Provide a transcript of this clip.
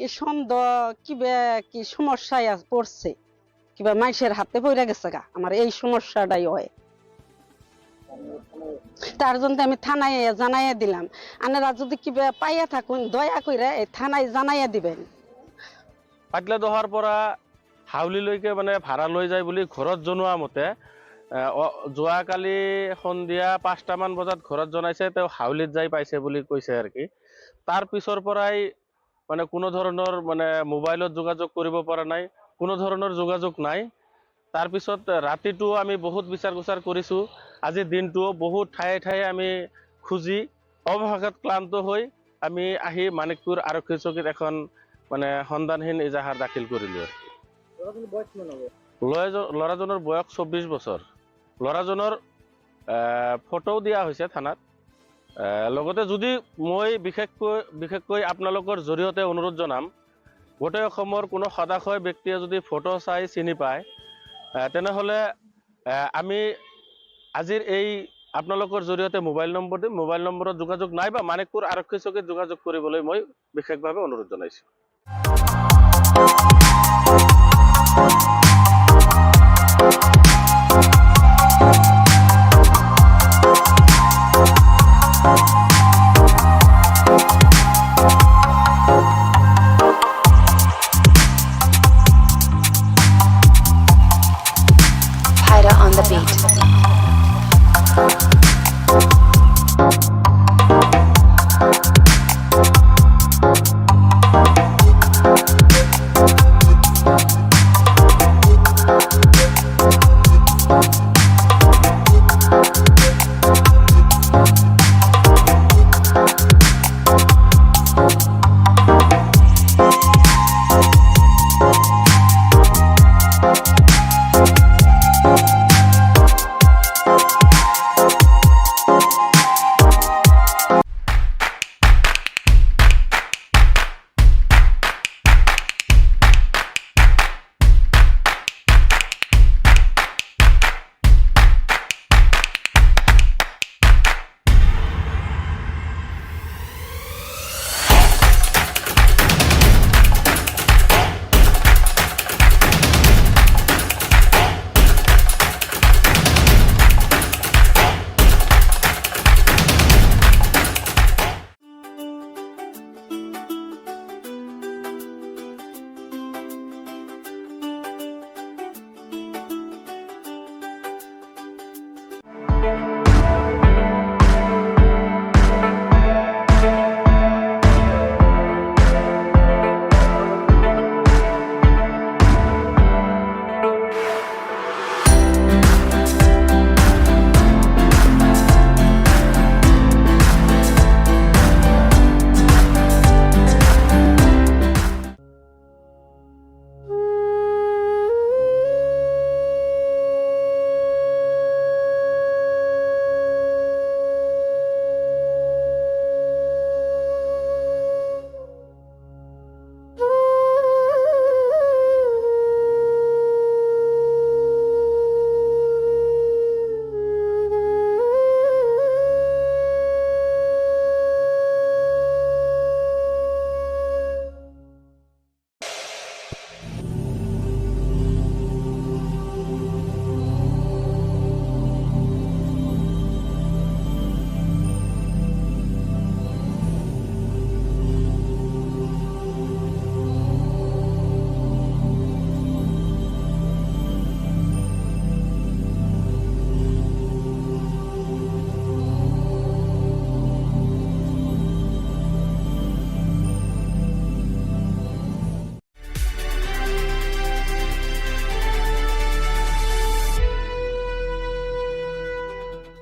কি সন্দেহ কিবা কি সমস্যায় পড়ছে, কিবা মাইসের হাতে পড়ে গেছে গা, আমার এই সমস্যাটাই হয়। তার জন্য আমি থানায় জানাইয়া দিলাম। আপনারা যদি কিবা পাইয়া থাকুন দয়া করে এই থানায় জানাইয়া দিবেন। পাটলা দহাৰ পৰা হাউলিলৈকে মানে ভাড়া লৈ যায় বুলি ঘৰত জনোৱা মতে যোৱাকালি সন্ধিয়া 5টামান বজাত ঘৰত জনাইছে, তেওঁ হাউলিত যাই পাইছে বুলি কৈছে আৰু কি। তাৰ পিছৰ পৰাই মানে কোনো ধৰণৰ মানে মোবাইলত যোগাযোগ কৰিব পৰা নাই, কোনো ধৰণৰ যোগাযোগ নাই। তাৰপিছত ৰাতিটো আমি বহুত বিচাৰ কুচাৰ কৰিছোঁ, আজি দিনটোও বহুত ঠায়ে ঠায়ে আমি খুজি অৱশেষত ক্লান্ত হৈ আমি আহি মানিকপুৰ আৰক্ষী চকীত এখন মানে সন্ধানহীন এজাহাৰ দাখিল কৰিলোঁ। ল'ৰাজনৰ বয়স 24 বছৰ। ল'ৰাজনৰ ফটোও দিয়া হৈছে থানাত। লগতে যদি মই বিশেষকৈ আপোনালোকৰ জৰিয়তে অনুৰোধ জনাম, গোটেই অসমৰ কোনো সদাশয় ব্যক্তিয়ে যদি ফটো চাই চিনি পায়, তেনেহ'লে আমি আজিৰ এই আপোনালোকৰ জৰিয়তে মোবাইল নম্বৰ দিম, মোবাইল নম্বৰত যোগাযোগ নাইবা মানিকপুৰ আৰক্ষী চকীত যোগাযোগ কৰিবলৈ মই বিশেষভাৱে অনুৰোধ জনাইছোঁ। We'll be right back.